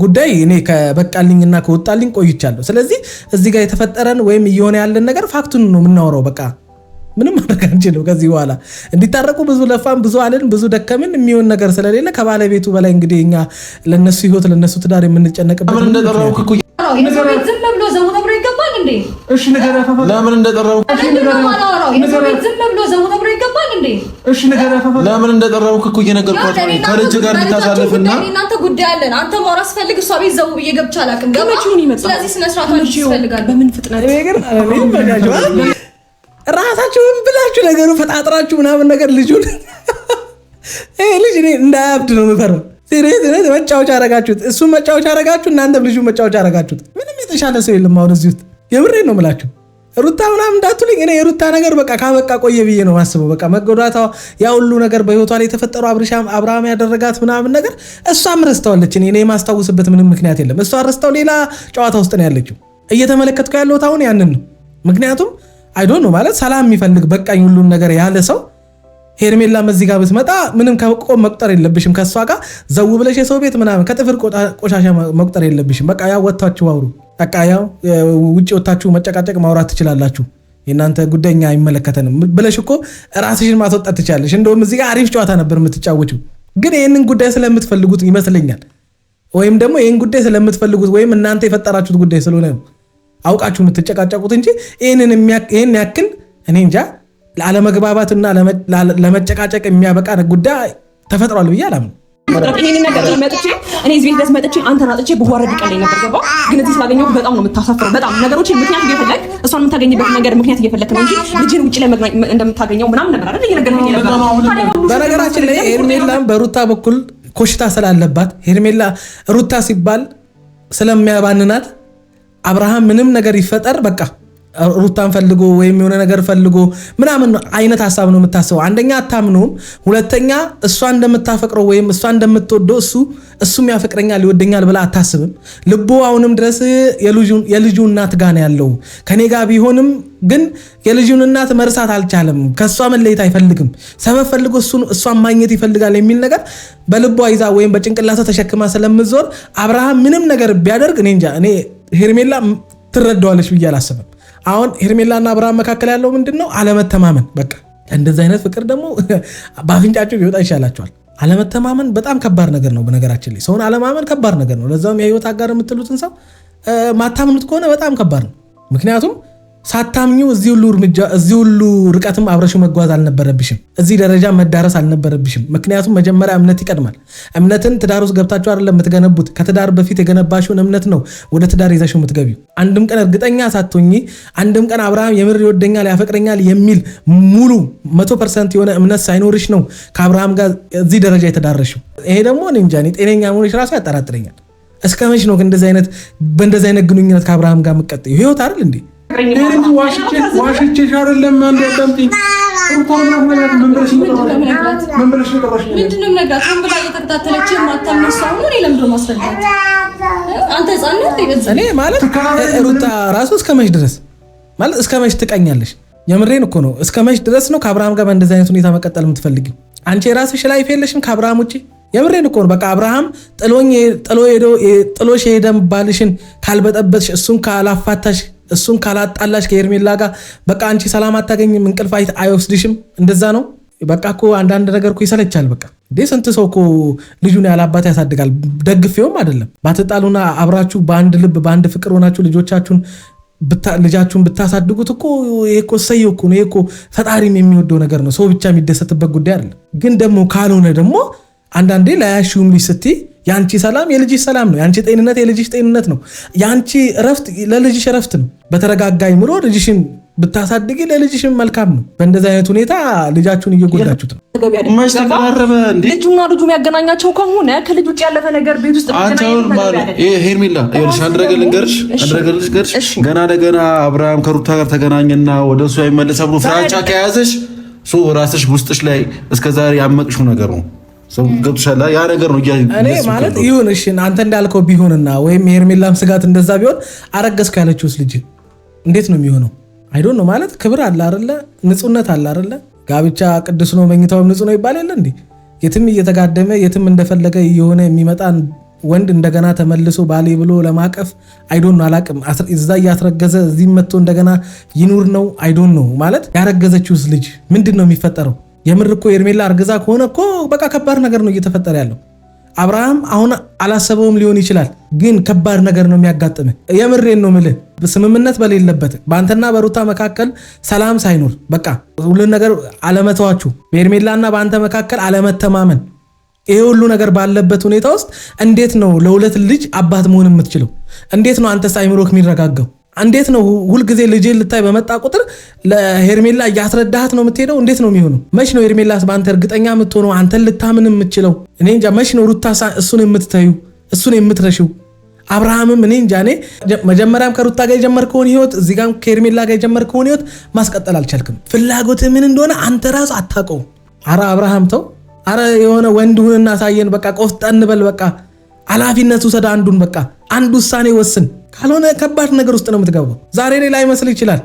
S1: ጉዳይ እኔ ከበቃልኝና ከወጣልኝ ቆይቻለሁ። ስለዚህ እዚህ ጋር የተፈጠረን ወይም እየሆነ ያለን ነገር ፋክቱን ነው የምናወራው። በቃ ምንም ማድረግ አንችልም። ከዚህ በኋላ እንዲታረቁ ብዙ ለፋን፣ ብዙ አለን፣ ብዙ ደከምን። የሚሆን ነገር ስለሌለ ከባለቤቱ በላይ እንግዲህ እኛ ለነሱ ህይወት ለነሱ ትዳር የምንጨነቅበት
S3: ለምን እንደጠራው እኮ
S4: ዝም ብሎ ዘው ተብሎ ይገባል እንዴ?
S2: እሺ ነገር ያፋፋ
S3: ለምን እንደጠራው
S4: ዝም ብሎ ዘው ተብሎ ይገባል እንዴ?
S2: እሺ ነገር ያፋፋ
S3: ለምን እንደጠራው እኮ እየነገርኳት ነው። ከልጅ ጋር እንድታሳልፍና
S4: እናንተ ጉዳይ አለን። አንተ ማውራት ፈልግ እሷ ቤት ዘው ብዬ ገብቻ አላውቅም። ስለዚህ ስነ ስርዓት ይፈልጋል። በምን ፍጥነት
S1: ራሳችሁን ብላችሁ ነገሩ ፈጣጥራችሁ ምናምን ነገር ልጁን ይሄ ልጅ እኔ እንዳያብድ ነው የምፈራው። ሲሪየስ መጫወቻ አረጋችሁት፣ እሱም መጫወቻ አረጋችሁ፣ እናንተም ልጁ መጫወቻ አረጋችሁት። ምንም የተሻለ ሰው የለም አሁን እዚህ ውስጥ። የምሬን ነው የምላችሁ። ሩታ ምናምን እንዳትሉኝ፣ እኔ የሩታ ነገር በቃ ካበቃ ቆየ ብዬ ነው ማስበው። በቃ መጎዳቷ ያ ሁሉ ነገር በህይወቷ ላይ የተፈጠረው አብርሃም ያደረጋት ምናምን ነገር እሷም ረስተዋለች። እኔ የማስታውስበት ምንም ምክንያት የለም። እሷ ረስተው ሌላ ጨዋታ ውስጥ ነው ያለችው። እየተመለከትኩ ያለሁት አሁን ያንን ነው። ምክንያቱም አይዶን ነው ማለት ሰላም የሚፈልግ በቃኝ ሁሉን ነገር ያለ ሰው ሄርሜላ እዚህ ጋር ብትመጣ ምንም ከቆም መቁጠር የለብሽም። ከሷ ጋር ዘው ብለሽ የሰው ቤት ምናምን ከጥፍር ቆሻሻ መቁጠር የለብሽም። በቃ ያው ወጣችሁ አውሩ። በቃ ያው ውጪ ወጣችሁ መጨቃጨቅ ማውራት ትችላላችሁ። የእናንተ ጉዳይኛ አይመለከተንም ብለሽ እኮ ራስሽን ማስወጣት ትችላለሽ። እንደውም እዚህ ጋር አሪፍ ጨዋታ ነበር የምትጫወችው። ግን ይህንን ጉዳይ ስለምትፈልጉት ይመስለኛል፣ ወይም ደግሞ ይህን ጉዳይ ስለምትፈልጉት ወይም እናንተ የፈጠራችሁት ጉዳይ ስለሆነ ነው አውቃችሁ የምትጨቃጨቁት እንጂ ይህን ያክል እኔ እንጃ ለአለመግባባትና ለመጨቃጨቅ የሚያበቃ ጉዳይ ተፈጥሯል ብዬ አላምንም።
S5: ይሄንን ነገር መጥቼ እኔ እዚህ ቤት ድረስ መጥቼ አንተን አጥቼ ብዋረድ ይቀለኝ ነበር። ገባ ግን እዚህ ስላገኘሁት በጣም ነው የምታሳፍረው። በጣም ነገሮች ምክንያት እየፈለግ እሷን የምታገኝበት ነገር ምክንያት እየፈለግ ነው እንጂ ልጅን ውጭ ላይ እንደምታገኘው ምናምን ነገር አይደል እየነገርከኝ ነበር።
S1: በነገራችን ላይ ሄርሜላም በሩታ በኩል ኮሽታ ስላለባት ሄርሜላ ሩታ ሲባል ስለሚያባንናት አብርሃም ምንም ነገር ይፈጠር በቃ ሩታን ፈልጎ ወይም የሆነ ነገር ፈልጎ ምናምን አይነት ሀሳብ ነው የምታስበው። አንደኛ አታምነውም፣ ሁለተኛ እሷ እንደምታፈቅረው ወይም እሷ እንደምትወደው እሱም ያፈቅረኛል ይወደኛል ብላ አታስብም። ልቡ አሁንም ድረስ የልጁ እናት ጋር ነው ያለው። ከኔ ጋር ቢሆንም ግን የልጁን እናት መርሳት አልቻለም። ከእሷ መለየት አይፈልግም። ሰበብ ፈልጎ እሷን ማግኘት ይፈልጋል የሚል ነገር በልቧ ይዛ ወይም በጭንቅላቷ ተሸክማ ስለምትዞር አብርሃም ምንም ነገር ቢያደርግ እኔ እንጃ እኔ ሄርሜላ ትረዳዋለች ብዬ አላስብም። አሁን ሄርሜላና አብርሃም መካከል ያለው ምንድነው? አለመተማመን። በቃ እንደዚህ አይነት ፍቅር ደግሞ በአፍንጫቸው ቢወጣ ይሻላቸዋል። አለመተማመን በጣም ከባድ ነገር ነው። በነገራችን ላይ ሰውን አለማመን ከባድ ነገር ነው። ለዛውም የህይወት አጋር የምትሉትን ሰው ማታምኑት ከሆነ በጣም ከባድ ነው። ምክንያቱም ሳታምኙ እዚህ ሁሉ ርቀትም አብረሽው መጓዝ አልነበረብሽም። እዚህ ደረጃ መዳረስ አልነበረብሽም። ምክንያቱም መጀመሪያ እምነት ይቀድማል። እምነትን ትዳር ውስጥ ገብታችሁ አይደለም የምትገነቡት። ከትዳር በፊት የገነባሽውን እምነት ነው ወደ ትዳር ይዘሽው የምትገቢው። አንድም ቀን እርግጠኛ ሳትሆኚ አንድም ቀን አብርሃም የምር ይወደኛል ያፈቅረኛል የሚል ሙሉ 100% የሆነ እምነት ሳይኖርሽ ነው ከአብርሃም ጋር እዚህ ደረጃ የተዳረሽው። ይሄ ደግሞ እኔ እንጃ ጤነኛ መሆንሽ ራሱ ያጠራጥረኛል። እስከ መች ነው በእንደዚህ አይነት ግንኙነት ከአብርሃም ጋር የምትቀጥይው? ህይወት አይደል እንዴ?
S2: ዋሽቼሽ አይደለም አንድ ያዳምጪኝ።
S1: እኔ ማለት ሩታ ራሱ እስከ መች ድረስ ማለት እስከ መች ትቀኛለሽ? የምሬን እኮ ነው። እስከ መች ድረስ ነው ከአብርሃም ጋር በእንደዚህ አይነት ሁኔታ መቀጠል የምትፈልጊው? አንቺ የራስሽ ላይፍ የለሽም ከአብርሃም ውጭ? የምሬን እኮ ነው። በቃ አብርሃም ጥሎሽ የሄደን ባልሽን ካልበጠበጥሽ እሱን ካላፋታሽ እሱን ካላጣላሽ ከሄርሜላ ጋር በቃ አንቺ ሰላም አታገኝም፣ እንቅልፍ አይወስድሽም። እንደዛ ነው በቃ እኮ አንዳንድ ነገር እኮ ይሰለቻል። በቃ እንዴ ስንት ሰው እኮ ልጁን ያለ አባት ያሳድጋል። ደግፌውም አይደለም ባትጣሉና አብራችሁ በአንድ ልብ በአንድ ፍቅር ሆናችሁ ልጃችሁን ብታሳድጉት እኮ ይሄ እኮ ሰየው እኮ ነው። ይሄ እኮ ፈጣሪም የሚወደው ነገር ነው። ሰው ብቻ የሚደሰትበት ጉዳይ አይደለም። ግን ደግሞ ካልሆነ ደግሞ አንዳንዴ ለያሽውም ልጅ ስትይ ያንቺ ሰላም የልጅሽ ሰላም ነው። ያንቺ ጤንነት የልጅሽ ጤንነት ነው። ያንቺ እረፍት ለልጅሽ እረፍት ነው። በተረጋጋ አይምሮ ልጅሽን ብታሳድጊ ለልጅሽም መልካም ነው። በእንደዚህ አይነት ሁኔታ ልጃችሁን እየጎዳችሁት ነው።
S5: ልጁና ልጁ የሚያገናኛቸው ከሆነ ከልጅ ውጭ ያለፈ ነገር ቤት ውስጥ
S3: ሄርሜላ አንድ ነገር ልንገርሽ፣ ገና ለገና አብርሃም ከሩታ ጋር ተገናኘና ወደ እሱ አይመለስ ብሎ ፍራቻ ከያዘሽ ራስሽ ውስጥሽ ላይ እስከዛሬ ያመቅሽው ነገር ነው። ገብቶሻል? ያ ነገር ነው
S1: እኔ ማለት ይሁን። እሺ አንተ እንዳልከው ቢሆንና ወይም የሄርሜላም ስጋት እንደዛ ቢሆን አረገዝኩ ያለችውስ ልጅ እንዴት ነው የሚሆነው? አይዶን ነው ማለት ክብር አለ አይደለ? ንጹህነት አለ አይደለ? ጋብቻ ቅዱስ ነው መኝታውም ንጹህ ነው ይባል የለ እንዴ? የትም እየተጋደመ የትም እንደፈለገ የሆነ የሚመጣን ወንድ እንደገና ተመልሶ ባሌ ብሎ ለማቀፍ አይዶን ነው አላቅም። እዛ እያስረገዘ እዚህ መጥቶ እንደገና ይኑር ነው አይዶን ነው ማለት። ያረገዘችውስ ልጅ ምንድን ነው የሚፈጠረው? የምር እኮ ሄርሜላ አርግዛ ከሆነ እኮ በቃ ከባድ ነገር ነው እየተፈጠረ ያለው። አብርሃም አሁን አላሰበውም ሊሆን ይችላል፣ ግን ከባድ ነገር ነው የሚያጋጥምህ። የምሬን ነው ምልህ። ስምምነት በሌለበት በአንተና በሩታ መካከል ሰላም ሳይኖር በቃ ሁሉን ነገር አለመተዋችሁ፣ በሄርሜላና በአንተ መካከል አለመተማመን፣ ይሄ ሁሉ ነገር ባለበት ሁኔታ ውስጥ እንዴት ነው ለሁለት ልጅ አባት መሆን የምትችለው? እንዴት ነው አንተስ አይምሮክ የሚረጋጋው? እንዴት ነው ሁልጊዜ ልጅ ልታይ በመጣ ቁጥር ለሄርሜላ እያስረዳሃት ነው የምትሄደው? እንዴት ነው የሚሆነው? መች ነው ሄርሜላስ በአንተ እርግጠኛ የምትሆነው? አንተን ልታምን የምትችለው? እኔ እንጃ። መች ነው ሩታ እሱን የምትተዩ እሱን የምትረሽው? አብርሃምም እኔ እንጃ። እኔ መጀመሪያም ከሩታ ጋር የጀመርከውን ህይወት እዚህ ጋር ከሄርሜላ ጋር የጀመርከውን ህይወት ማስቀጠል አልቻልክም። ፍላጎትህ ምን እንደሆነ አንተ ራሱ አታውቀውም። አረ አብርሃም ተው። አረ የሆነ ወንድ ሁንና ሳየን። በቃ ቆፍጠን በል። በቃ ኃላፊነት ውሰድ። አንዱን በቃ አንድ ውሳኔ ወስን። ካልሆነ ከባድ ነገር ውስጥ ነው የምትገባው። ዛሬ ላይ ላይመስል ይችላል።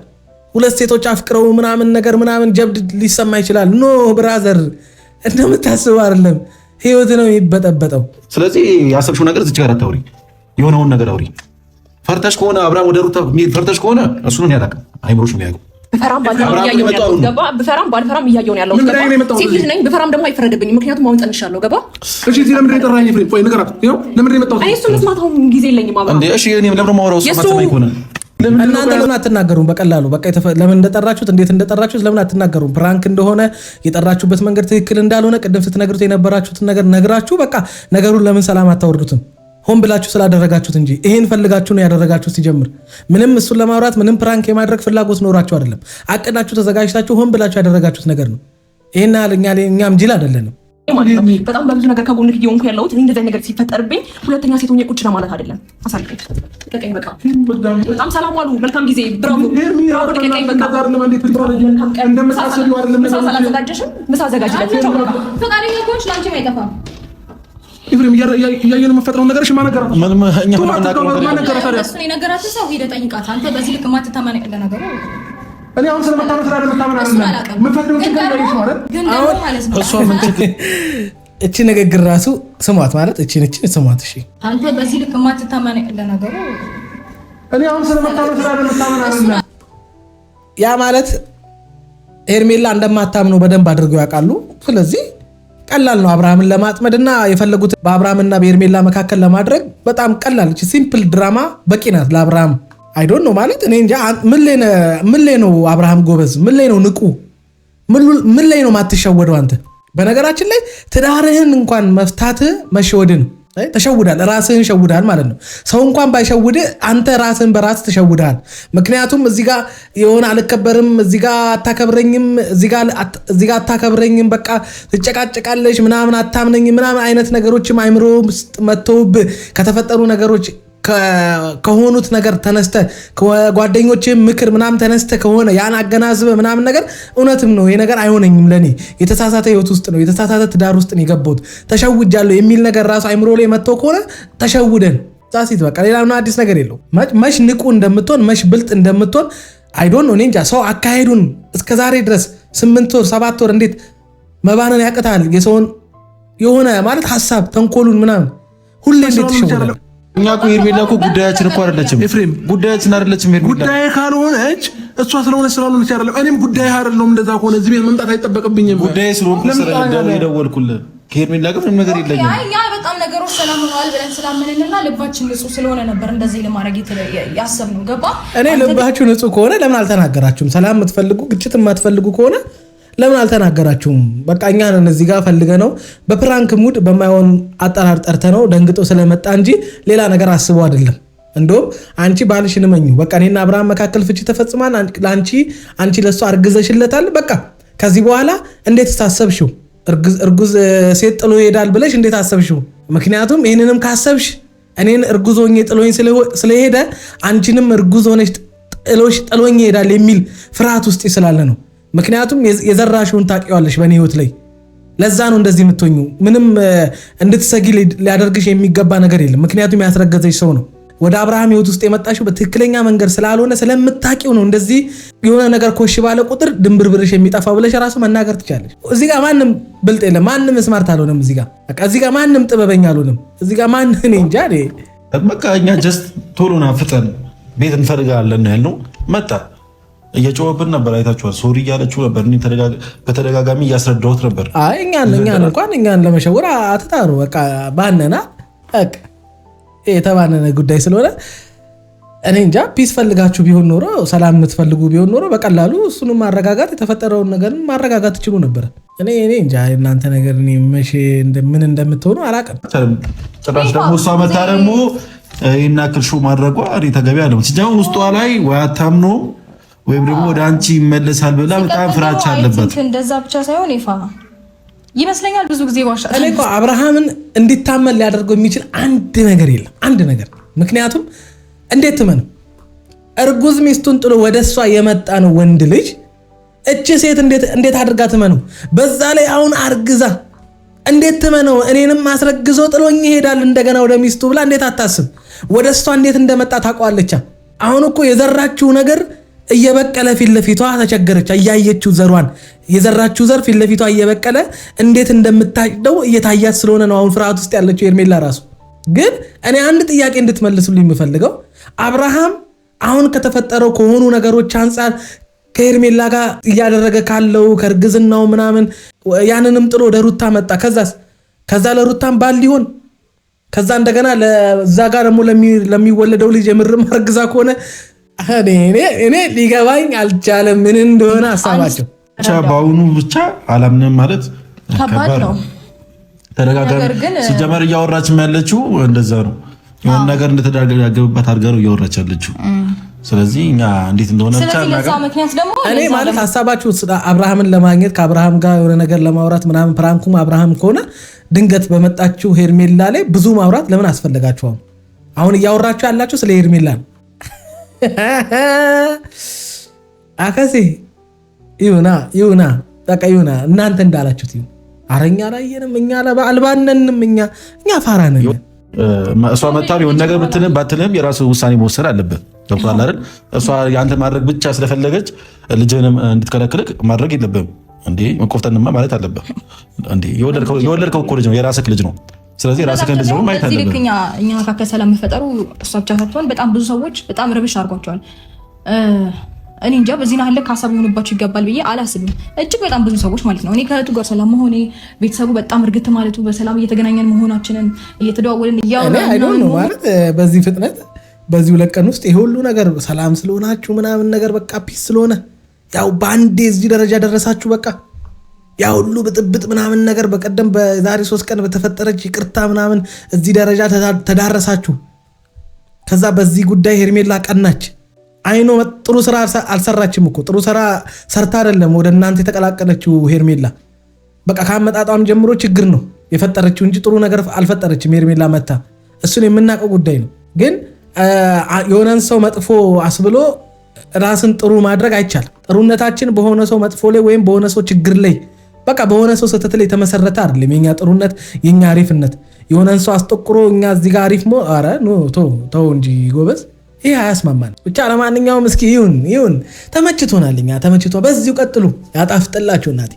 S1: ሁለት ሴቶች አፍቅረው ምናምን ነገር ምናምን ጀብድ ሊሰማ ይችላል። ኖ ብራዘር፣ እንደምታስበው አይደለም። ህይወት ነው የሚበጠበጠው።
S3: ስለዚህ ያሰብሽው ነገር እዚህ ጋር አታውሪ። የሆነውን ነገር አውሪ። ፈርተሽ ከሆነ አብርሃም ወደ ሩታ ፈርተሽ ከሆነ እሱ ነው ያላቀ አይምሮሽ ነው ያለው። ብፈራም ባልፈራም እያየሁ ነው ያለው። ሴት ልጅ ነኝ። ብፈራም ደግሞ አይፈረድብኝም። ምክንያቱም አሁን ጸንሻለሁ። ገባ?
S2: እሺ እዚህ ለምን የጠራኸኝ? ፍሬም ቆይ ንገራት። ይኸው ለምን የመጣሁት
S5: እኔ እሱን መስማት አሁን ጊዜ የለኝም።
S3: እንዴ እሺ፣ እኔም ለምን ማውራው ሰማተኝ ሆነ።
S1: እናንተ ለምን አትናገሩም? በቀላሉ በቃ ለምን እንደጠራችሁት እንዴት እንደጠራችሁት ለምን አትናገሩም? ፕራንክ እንደሆነ የጠራችሁበት መንገድ ትክክል እንዳልሆነ ቅድም ስትነግሩት የነበራችሁትን ነገር ነግራችሁ በቃ ነገሩን ለምን ሰላም አታወርዱትም? ሆን ብላችሁ ስላደረጋችሁት እንጂ ይሄን ፈልጋችሁ ነው ያደረጋችሁት። ሲጀምር ምንም እሱን ለማውራት ምንም ፕራንክ የማድረግ ፍላጎት ኖራችሁ አይደለም። አቅዳችሁ ተዘጋጅታችሁ ሆን ብላችሁ ያደረጋችሁት ነገር ነው። ይሄን እኛም ጅል አይደለንም።
S5: በጣም በብዙ ነገር ከጎንክ እየሆንኩ ያለሁት እንደዚህ ነገር ሲፈጠርብኝ ሁለተኛ ሴት ሆኜ ቁጭ ነው ማለት አይደለም። አሳልፈኝ ተቀኝ። በቃ በጣም ሰላም ዋሉ። መልካም ጊዜ። ብራቮ ብራቮ። ተቀኝ። በቃ ምሳ አዘጋጅላችሁ።
S4: ፈቃደኛ ከሆንሽ ላንቺ አይጠፋም።
S2: ኢብራሂም እያየን የምፈጥረውን ነገር እሺ፣ ማነገራት
S3: ምንም እኛ ማነገራት
S4: እሱ የነገራት ሰው ሄደ ጠይቃት። አንተ በዚህ ልክ ማትተማመን ለነገሩ
S2: እኔ አሁን ስለመታመን ስራ ለመታመን አይደለም የምፈጥረው ችግር ላይ ማለት
S4: ግን ደግሞ ማለት ነው።
S3: እሷ ምን
S1: እቺ ንግግር ራሱ ስሟት ማለት እቺ ስሟት። እሺ
S4: አንተ በዚህ ልክ ማትተማመን ለነገሩ
S2: እኔ አሁን ስለመታመን ስራ ለመታመን አይደለም።
S1: ያ ማለት ሄርሜላ እንደማታምነው በደንብ አድርገው ያውቃሉ። ስለዚህ ቀላል ነው አብርሃምን ለማጥመድና የፈለጉት በአብርሃምና በሄርሜላ መካከል ለማድረግ በጣም ቀላል ሲምፕል ድራማ በቂ ናት ለአብርሃም። አይዶን ነው ማለት እኔ እንጃ። ምን ላይ ነው አብርሃም ጎበዝ? ምን ላይ ነው ንቁ? ምን ላይ ነው ማትሸወደው አንተ? በነገራችን ላይ ትዳርህን እንኳን መፍታት መሸወድ ነው። ተሸውዳል፣ ራስህን ሸውዳል ማለት ነው። ሰው እንኳን ባይሸውድ አንተ ራስህን በራስ ተሸውዳል። ምክንያቱም እዚህ ጋር የሆነ አልከበርም፣ እዚህ ጋር አታከብረኝም፣ እዚህ ጋር አታከብረኝም፣ በቃ ትጨቃጨቃለሽ ምናምን፣ አታምነኝም ምናምን አይነት ነገሮችም አይምሮ ውስጥ መተውብህ ከተፈጠሩ ነገሮች ከሆኑት ነገር ተነስተ ከጓደኞች ምክር ምናምን ተነስተ ከሆነ ያን አገናዝበ ምናምን ነገር እውነትም ነው ይሄ ነገር አይሆነኝም፣ ለኔ የተሳሳተ ህይወት ውስጥ ነው የተሳሳተ ትዳር ውስጥ ነው የገባሁት ተሸውጃለሁ የሚል ነገር ራሱ አይምሮ ላይ መጥቶ ከሆነ ተሸውደን ዛሲት በቃ ሌላ ነው አዲስ ነገር የለው። መሽ ንቁ እንደምትሆን መሽ ብልጥ እንደምትሆን አይዶን ነው። እኔ እንጃ ሰው አካሄዱን እስከዛሬ ድረስ 8 ወር 7 ወር እንዴት መባነን ያቅታል? የሰውን የሆነ ማለት ሐሳብ ተንኮሉን ምናምን ሁሌ እንዴት ተሸውዳል?
S3: እኛ እኮ ሄርሜላ እኮ ጉዳያችን እኮ አይደለችም ኤፍሬም፣ ጉዳያችን አይደለችም ሄርሜላ።
S2: ጉዳይ ካልሆነች እሷ ስለሆነች አይደለም። እኔም ጉዳይ አይደለም። እንደዛ ከሆነ እዚህ ቤት መምጣት አይጠበቅብኝም።
S3: ጉዳይ ስለሆነ ስለደረደ የደወልኩልህ ከሄርሜላ ጋር ምንም ነገር የለኝም።
S4: ያ በጣም ነገሮች ሰላም ሆነዋል ብለን ስላመንንና ልባችን ንጹህ ስለሆነ ነበር እንደዚህ ለማድረግ ያሰብነው። ገባ?
S1: እኔ ልባችሁ ንጹህ ከሆነ ለምን አልተናገራችሁም? ሰላም የምትፈልጉ ግጭት የማትፈልጉ ከሆነ ለምን አልተናገራችሁም? በቃ እኛ ነን እዚህ ጋር ፈልገ ነው በፕራንክ ሙድ በማይሆን አጠራር ጠርተ ነው ደንግጦ ስለመጣ እንጂ ሌላ ነገር አስቦ አይደለም። እንደውም አንቺ ባልሽን እመኙ፣ በቃ እኔና አብርሃም መካከል ፍቺ ተፈጽሟል፣ አንቺ ለሱ አርግዘሽለታል። በቃ ከዚህ በኋላ እንዴት ታሰብሽው? እርጉዝ ሴት ጥሎ ይሄዳል ብለሽ እንዴት አሰብሽው? ምክንያቱም ይህንንም ካሰብሽ እኔን እርጉዝ ሆኜ ጥሎኝ ስለሄደ አንቺንም እርጉዝ ሆነሽ ጥሎኝ ይሄዳል የሚል ፍርሃት ውስጥ ስላለ ነው። ምክንያቱም የዘራሽውን ታውቂዋለሽ በእኔ ህይወት ላይ። ለዛ ነው እንደዚህ የምትሆኙ። ምንም እንድትሰጊ ሊያደርግሽ የሚገባ ነገር የለም። ምክንያቱም ያስረገዘሽ ሰው ነው። ወደ አብርሃም ህይወት ውስጥ የመጣሽው በትክክለኛ መንገድ ስላልሆነ ስለምታውቂው ነው። እንደዚህ የሆነ ነገር ኮሽ ባለ ቁጥር ድንብርብርሽ የሚጠፋው ብለሽ ራሱ መናገር ትችላለሽ። እዚህ ጋር ማንም ብልጥ የለም፣ ማንም ስማርት አልሆነም። እዚህ ጋር ማንም ጥበበኛ አልሆነም። እዚህ ጋር ማን እኔ እንጃ።
S3: በቃ እኛ ጀስት ቶሎና ፍጠን ቤት እንፈልጋለን ያልነው መጣ። እየጮኸብን ነበር፣ አይታችኋል። ሶሪ እያለችው ነበር። እኔ በተደጋጋሚ እያስረዳሁት ነበር።
S1: አይ እኛን ለመሸወር አትጣሩ። በቃ ባነና በቃ የተባነነ ጉዳይ ስለሆነ እኔ እንጃ። ፒስ ፈልጋችሁ ቢሆን ኖሮ፣ ሰላም የምትፈልጉ ቢሆን ኖሮ በቀላሉ እሱንም ማረጋጋት የተፈጠረውን ነገር ማረጋጋት ትችሉ ነበር። እኔ እንጃ የእናንተ ነገር እኔ መቼ ምን እንደምትሆኑ አላውቅም።
S3: ጭራሽ ደግሞ እሷ መታ ደግሞ ይህን ያክል ሾው ማድረጓ ተገቢ አለ። ሲጀምር ውስጧ ላይ ወይ አታምኖ ወይም ደግሞ ወደ አንቺ ይመለሳል ብላ በጣም ፍራቻ አለበት።
S4: እንደዛ ብቻ ሳይሆን ይፋ ይመስለኛል ብዙ ጊዜ ዋሻ።
S1: እኔ እኮ አብርሃምን እንዲታመን ሊያደርገው የሚችል አንድ ነገር የለም፣ አንድ ነገር። ምክንያቱም እንዴት ትመነው? እርጉዝ ሚስቱን ጥሎ ወደ እሷ የመጣ ነው ወንድ ልጅ። እቺ ሴት እንዴት አድርጋ ትመነው? በዛ ላይ አሁን አርግዛ እንዴት ትመነው? እኔንም አስረግዞ ጥሎኝ ይሄዳል እንደገና ወደ ሚስቱ ብላ እንዴት አታስብ? ወደ እሷ እንዴት እንደመጣ ታውቀዋለች። አሁን እኮ የዘራችው ነገር እየበቀለ ፊት ለፊቷ ተቸገረች። እያየችው ዘሯን የዘራችው ዘር ፊት ለፊቷ እየበቀለ እንዴት እንደምታጭደው እየታያት ስለሆነ ነው አሁን ፍርሃት ውስጥ ያለችው ሄርሜላ ራሱ። ግን እኔ አንድ ጥያቄ እንድትመልሱልኝ የምፈልገው አብርሃም አሁን ከተፈጠረው ከሆኑ ነገሮች አንጻር ከሄርሜላ ጋር እያደረገ ካለው ከእርግዝናው ምናምን ያንንም ጥሎ ወደ ሩታ መጣ። ከዛ ለሩታም ባል ሊሆን ከዛ እንደገና ለዛ ጋር ደግሞ ለሚወለደው ልጅ የምርም አርግዛ ከሆነ እኔ ሊገባኝ አልቻለም ምን እንደሆነ ሀሳባቸው።
S3: በአሁኑ ብቻ አላምንም ማለት
S4: ከባድ ነው።
S3: ተደጋጋሚ ሲጀመር እያወራችም ያለችው እንደዛ ነው። የሆነ ነገር እንደተደጋገመባት አድርጋ ነው እያወራች ያለችው። ስለዚህ እኛ እንዴት እንደሆነ ብቻ
S4: እኔ
S1: ማለት ሀሳባችሁ አብርሃምን ለማግኘት ከአብርሃም ጋር የሆነ ነገር ለማውራት ምናምን ፕራንኩም አብርሃም ከሆነ ድንገት በመጣችሁ ሄርሜላ ላይ ብዙ ማውራት ለምን አስፈለጋችሁ? አሁን እያወራችሁ ያላችሁ ስለ ሄርሜላ ነው። አከሴ ይሁና በቃ ይሁና፣ እናንተ እንዳላችሁት ይሁን። አረኛ አላየንም፣ እኛ አልባነንም፣ እኛ ፋራ ነን።
S3: እሷ መጣ የሆነ ነገር ባትልም የራሱ ውሳኔ መወሰን አለበት። ገብቶሃል አይደል? እሷ ያንተ ማድረግ ብቻ ስለፈለገች ልጅህንም እንድትከለክልክ ማድረግ የለብህም እንዴ። መቆፍጠንማ ማለት አለብህ እንዴ። የወለድከው እኮ ልጅ ነው፣ የራስህ ልጅ ነው። ስለዚህ የራስህን ልጅ ነው ማየት አለብህ።
S4: እኛ መካከል ሰላም መፈጠሩ እሷ ብቻ ሳትሆን በጣም ብዙ ሰዎች በጣም ረብሽ አድርጓቸዋል። እኔ እንጃ በዚህ ናህለ ሀሳብ ሊሆንባቸው ይገባል ብዬ አላስብም። እጅግ በጣም ብዙ ሰዎች ማለት ነው። እኔ ከእህቱ ጋር ሰላም መሆኔ ቤተሰቡ በጣም እርግጥ ማለቱ በሰላም እየተገናኘን መሆናችንን እየተደዋወልን
S1: እያወራን ማለት በዚህ ፍጥነት በዚህ 2 ቀን ውስጥ ይሄ ሁሉ ነገር ሰላም ስለሆናችሁ ምናምን ነገር በቃ ፒስ ስለሆነ ያው በአንዴ እዚህ ደረጃ ደረሳችሁ። በቃ ያ ሁሉ ብጥብጥ ምናምን ነገር በቀደም በዛሬ 3 ቀን በተፈጠረች ይቅርታ ምናምን እዚህ ደረጃ ተዳረሳችሁ። ከዛ በዚህ ጉዳይ ሄርሜላ ቀናች። አይኖ ጥሩ ስራ አልሰራችም እኮ ጥሩ ስራ ሰርታ አይደለም ወደ እናንተ የተቀላቀለችው ሄርሜላ። በቃ ካመጣጣም ጀምሮ ችግር ነው የፈጠረችው እንጂ ጥሩ ነገር አልፈጠረችም ሄርሜላ መታ። እሱን የምናውቀው ጉዳይ ነው። ግን የሆነን ሰው መጥፎ አስብሎ ራስን ጥሩ ማድረግ አይቻልም። ጥሩነታችን በሆነ ሰው መጥፎ ላይ ወይም በሆነ ሰው ችግር ላይ በቃ በሆነ ሰው ስህተት ላይ የተመሰረተ አይደለም። የኛ ጥሩነት የኛ አሪፍነት የሆነን ሰው አስጠቁሮ እኛ እዚህ ጋር አሪፍ ኧረ ተው እንጂ ጎበዝ፣ ይሄ አያስማማን። ብቻ ለማንኛውም እስኪ ይሁን ተመችቶናል። እኛ ተመችቶ በዚሁ ቀጥሉ። ያጣፍጥላችሁ እናቴ።